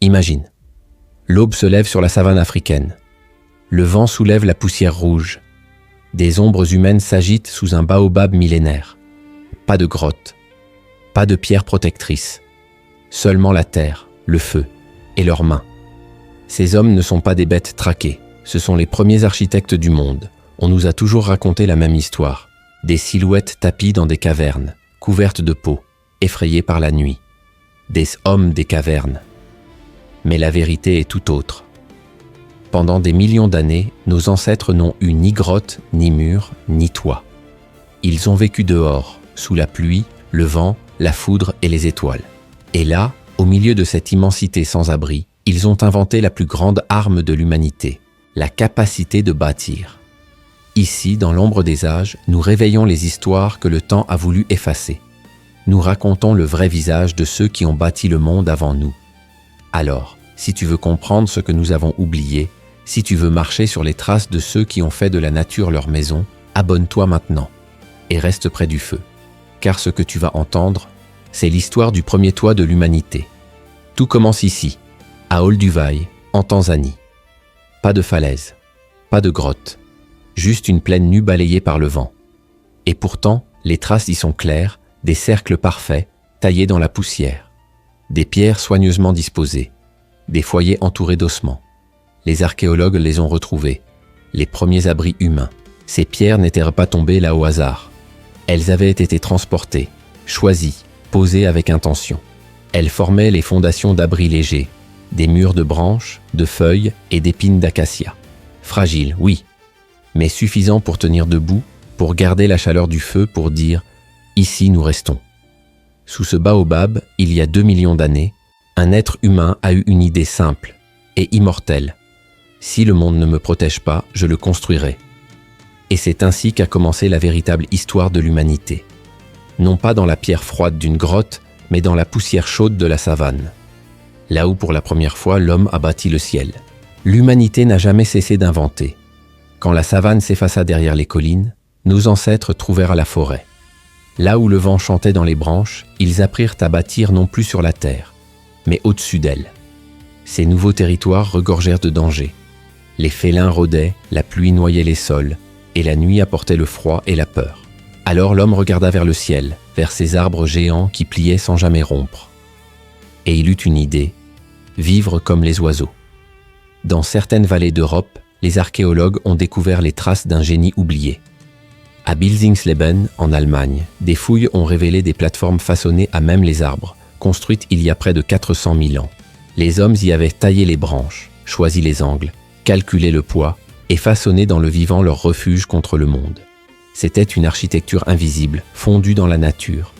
Imagine. L'aube se lève sur la savane africaine. Le vent soulève la poussière rouge. Des ombres humaines s'agitent sous un baobab millénaire. Pas de grotte, pas de pierre protectrice. Seulement la terre, le feu et leurs mains. Ces hommes ne sont pas des bêtes traquées. Ce sont les premiers architectes du monde. On nous a toujours raconté la même histoire. Des silhouettes tapies dans des cavernes, couvertes de peau, effrayées par la nuit. Des hommes des cavernes. Mais la vérité est tout autre. Pendant des millions d'années, nos ancêtres n'ont eu ni grotte, ni mur, ni toit. Ils ont vécu dehors, sous la pluie, le vent, la foudre et les étoiles. Et là, au milieu de cette immensité sans abri, ils ont inventé la plus grande arme de l'humanité, la capacité de bâtir. Ici, dans l'ombre des âges, nous réveillons les histoires que le temps a voulu effacer. Nous racontons le vrai visage de ceux qui ont bâti le monde avant nous. Alors, si tu veux comprendre ce que nous avons oublié, si tu veux marcher sur les traces de ceux qui ont fait de la nature leur maison, abonne-toi maintenant et reste près du feu. Car ce que tu vas entendre, c'est l'histoire du premier toit de l'humanité. Tout commence ici, à Olduvai, en Tanzanie. Pas de falaise, pas de grotte, juste une plaine nue balayée par le vent. Et pourtant, les traces y sont claires, des cercles parfaits, taillés dans la poussière. Des pierres soigneusement disposées, des foyers entourés d'ossements. Les archéologues les ont retrouvés, les premiers abris humains. Ces pierres n'étaient pas tombées là au hasard. Elles avaient été transportées, choisies, posées avec intention. Elles formaient les fondations d'abris légers, des murs de branches, de feuilles et d'épines d'acacia. Fragiles, oui, mais suffisants pour tenir debout, pour garder la chaleur du feu, pour dire « ici nous restons ». Sous ce baobab, il y a 2 millions d'années, un être humain a eu une idée simple et immortelle. Si le monde ne me protège pas, je le construirai. Et c'est ainsi qu'a commencé la véritable histoire de l'humanité. Non pas dans la pierre froide d'une grotte, mais dans la poussière chaude de la savane. Là où pour la première fois l'homme a bâti le ciel. L'humanité n'a jamais cessé d'inventer. Quand la savane s'effaça derrière les collines, nos ancêtres trouvèrent la forêt. Là où le vent chantait dans les branches, ils apprirent à bâtir non plus sur la terre, mais au-dessus d'elle. Ces nouveaux territoires regorgèrent de dangers. Les félins rôdaient, la pluie noyait les sols, et la nuit apportait le froid et la peur. Alors l'homme regarda vers le ciel, vers ces arbres géants qui pliaient sans jamais rompre. Et il eut une idée, vivre comme les oiseaux. Dans certaines vallées d'Europe, les archéologues ont découvert les traces d'un génie oublié. À Bilzingsleben, en Allemagne, des fouilles ont révélé des plateformes façonnées à même les arbres, construites il y a près de 400 000 ans. Les hommes y avaient taillé les branches, choisi les angles, calculé le poids et façonné dans le vivant leur refuge contre le monde. C'était une architecture invisible, fondue dans la nature,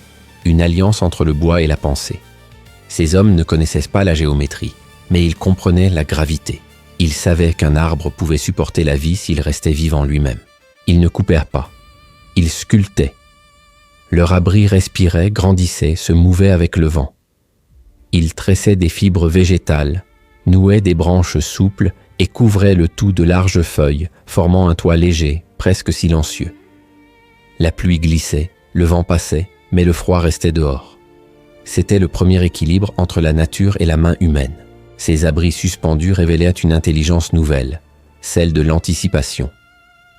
une alliance entre le bois et la pensée. Ces hommes ne connaissaient pas la géométrie, mais ils comprenaient la gravité. Ils savaient qu'un arbre pouvait supporter la vie s'il restait vivant lui-même. Ils ne coupèrent pas. Ils sculptaient. Leur abri respirait, grandissait, se mouvait avec le vent. Ils tressaient des fibres végétales, nouaient des branches souples et couvraient le tout de larges feuilles, formant un toit léger, presque silencieux. La pluie glissait, le vent passait, mais le froid restait dehors. C'était le premier équilibre entre la nature et la main humaine. Ces abris suspendus révélaient une intelligence nouvelle, celle de l'anticipation.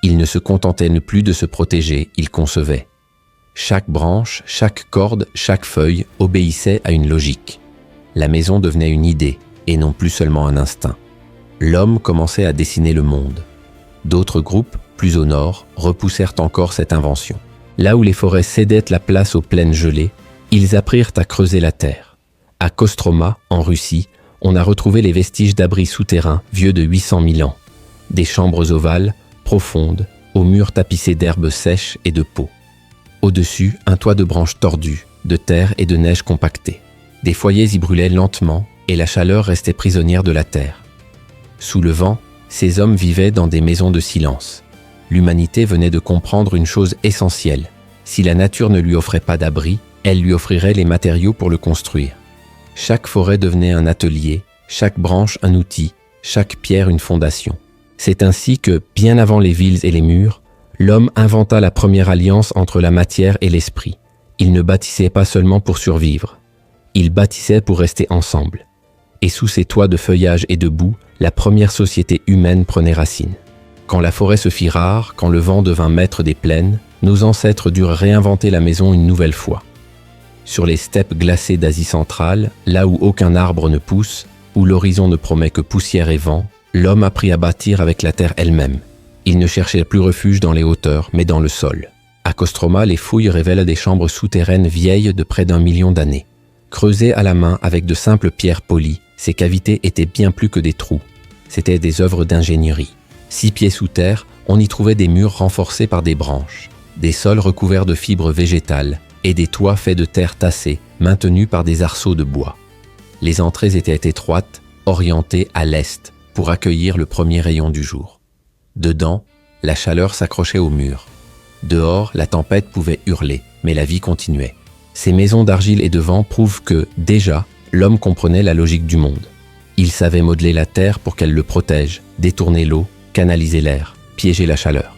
Ils ne se contentaient plus de se protéger, ils concevaient. Chaque branche, chaque corde, chaque feuille obéissait à une logique. La maison devenait une idée, et non plus seulement un instinct. L'homme commençait à dessiner le monde. D'autres groupes, plus au nord, repoussèrent encore cette invention. Là où les forêts cédaient la place aux plaines gelées, ils apprirent à creuser la terre. À Kostroma, en Russie, on a retrouvé les vestiges d'abris souterrains vieux de 800 000 ans. Des chambres ovales, profondes, aux murs tapissés d'herbes sèches et de peau. Au-dessus, un toit de branches tordues, de terre et de neige compactée. Des foyers y brûlaient lentement et la chaleur restait prisonnière de la terre. Sous le vent, ces hommes vivaient dans des maisons de silence. L'humanité venait de comprendre une chose essentielle. Si la nature ne lui offrait pas d'abri, elle lui offrirait les matériaux pour le construire. Chaque forêt devenait un atelier, chaque branche un outil, chaque pierre une fondation. C'est ainsi que, bien avant les villes et les murs, l'homme inventa la première alliance entre la matière et l'esprit. Il ne bâtissait pas seulement pour survivre. Il bâtissait pour rester ensemble. Et sous ces toits de feuillage et de boue, la première société humaine prenait racine. Quand la forêt se fit rare, quand le vent devint maître des plaines, nos ancêtres durent réinventer la maison une nouvelle fois. Sur les steppes glacées d'Asie centrale, là où aucun arbre ne pousse, où l'horizon ne promet que poussière et vent, l'homme apprit à bâtir avec la terre elle-même. Il ne cherchait plus refuge dans les hauteurs, mais dans le sol. À Kostroma, les fouilles révèlent des chambres souterraines vieilles de près d'1 million d'années. Creusées à la main avec de simples pierres polies, ces cavités étaient bien plus que des trous. C'étaient des œuvres d'ingénierie. 6 pieds sous terre, on y trouvait des murs renforcés par des branches, des sols recouverts de fibres végétales et des toits faits de terre tassée, maintenus par des arceaux de bois. Les entrées étaient étroites, orientées à l'est, pour accueillir le premier rayon du jour. Dedans, la chaleur s'accrochait aux murs. Dehors, la tempête pouvait hurler, mais la vie continuait. Ces maisons d'argile et de vent prouvent que, déjà, l'homme comprenait la logique du monde. Il savait modeler la terre pour qu'elle le protège, détourner l'eau, canaliser l'air, piéger la chaleur.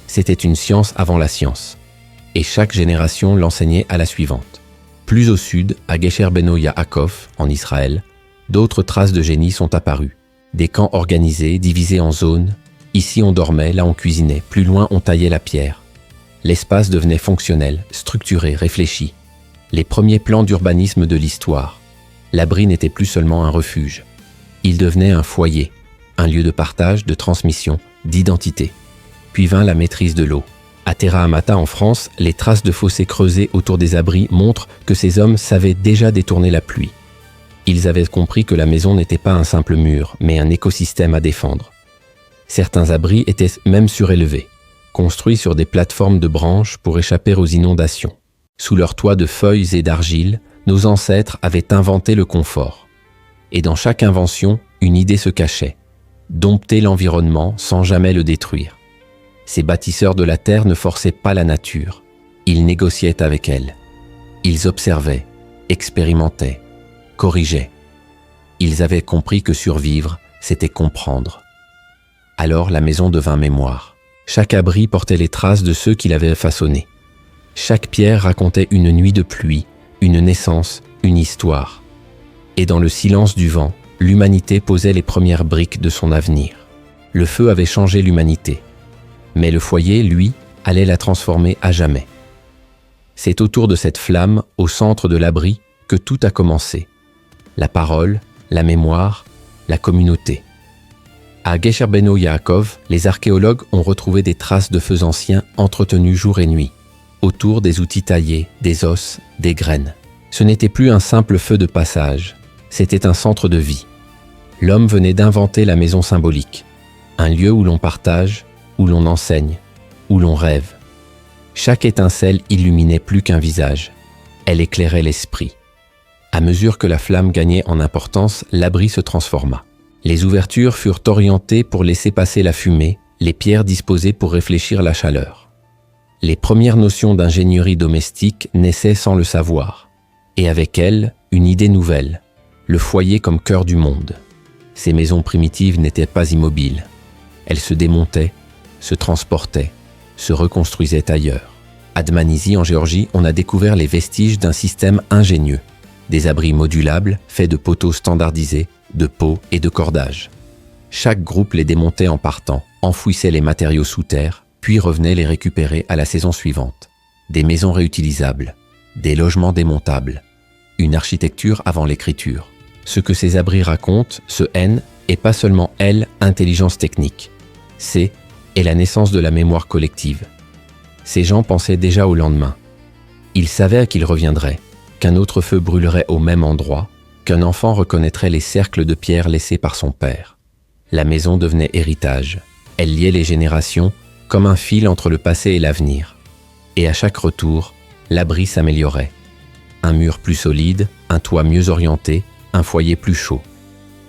C'était une science avant la science. Et chaque génération l'enseignait à la suivante. Plus au sud, à Gesher Beno Yaakov, en Israël, d'autres traces de génie sont apparues. Des camps organisés, divisés en zones. Ici on dormait, là on cuisinait, plus loin on taillait la pierre. L'espace devenait fonctionnel, structuré, réfléchi. Les premiers plans d'urbanisme de l'histoire. L'abri n'était plus seulement un refuge. Il devenait un foyer, un lieu de partage, de transmission, d'identité. Puis vint la maîtrise de l'eau. À Terra Amata en France, les traces de fossés creusés autour des abris montrent que ces hommes savaient déjà détourner la pluie. Ils avaient compris que la maison n'était pas un simple mur, mais un écosystème à défendre. Certains abris étaient même surélevés, construits sur des plateformes de branches pour échapper aux inondations. Sous leurs toits de feuilles et d'argile, nos ancêtres avaient inventé le confort. Et dans chaque invention, une idée se cachait. Dompter l'environnement sans jamais le détruire. Ces bâtisseurs de la terre ne forçaient pas la nature. Ils négociaient avec elle. Ils observaient, expérimentaient, corrigeaient. Ils avaient compris que survivre, c'était comprendre. Alors la maison devint mémoire. Chaque abri portait les traces de ceux qui l'avaient façonné. Chaque pierre racontait une nuit de pluie, une naissance, une histoire. Et dans le silence du vent, l'humanité posait les premières briques de son avenir. Le feu avait changé l'humanité. Mais le foyer, lui, allait la transformer à jamais. C'est autour de cette flamme, au centre de l'abri, que tout a commencé. La parole, la mémoire, la communauté. À Gesher Beno Yaakov, les archéologues ont retrouvé des traces de feux anciens entretenus jour et nuit, autour des outils taillés, des os, des graines. Ce n'était plus un simple feu de passage, c'était un centre de vie. L'homme venait d'inventer la maison symbolique, un lieu où l'on partage, où l'on enseigne, où l'on rêve. Chaque étincelle illuminait plus qu'un visage, elle éclairait l'esprit. À mesure que la flamme gagnait en importance, l'abri se transforma. Les ouvertures furent orientées pour laisser passer la fumée, les pierres disposées pour réfléchir la chaleur. Les premières notions d'ingénierie domestique naissaient sans le savoir, et avec elles, une idée nouvelle, le foyer comme cœur du monde. Ces maisons primitives n'étaient pas immobiles. Elles se démontaient, se transportaient, se reconstruisaient ailleurs. À Dmanisi, en Géorgie, on a découvert les vestiges d'un système ingénieux, des abris modulables faits de poteaux standardisés, de pots et de cordages. Chaque groupe les démontait en partant, enfouissait les matériaux sous terre, puis revenait les récupérer à la saison suivante. Des maisons réutilisables, des logements démontables, une architecture avant l'écriture. Ce que ces abris racontent, ce N, est pas seulement L, intelligence technique. C est la naissance de la mémoire collective. Ces gens pensaient déjà au lendemain. Ils savaient qu'ils reviendraient, qu'un autre feu brûlerait au même endroit, qu'un enfant reconnaîtrait les cercles de pierre laissés par son père. La maison devenait héritage. Elle liait les générations comme un fil entre le passé et l'avenir. Et à chaque retour, l'abri s'améliorait. Un mur plus solide, un toit mieux orienté, un foyer plus chaud.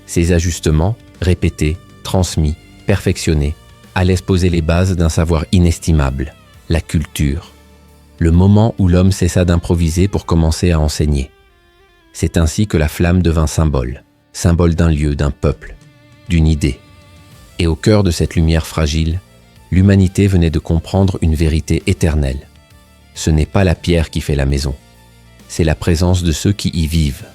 Ces ajustements, répétés, transmis, perfectionnés, allaient poser les bases d'un savoir inestimable, la culture. Le moment où l'homme cessa d'improviser pour commencer à enseigner. C'est ainsi que la flamme devint symbole, symbole d'un lieu, d'un peuple, d'une idée. Et au cœur de cette lumière fragile, l'humanité venait de comprendre une vérité éternelle. Ce n'est pas la pierre qui fait la maison, c'est la présence de ceux qui y vivent.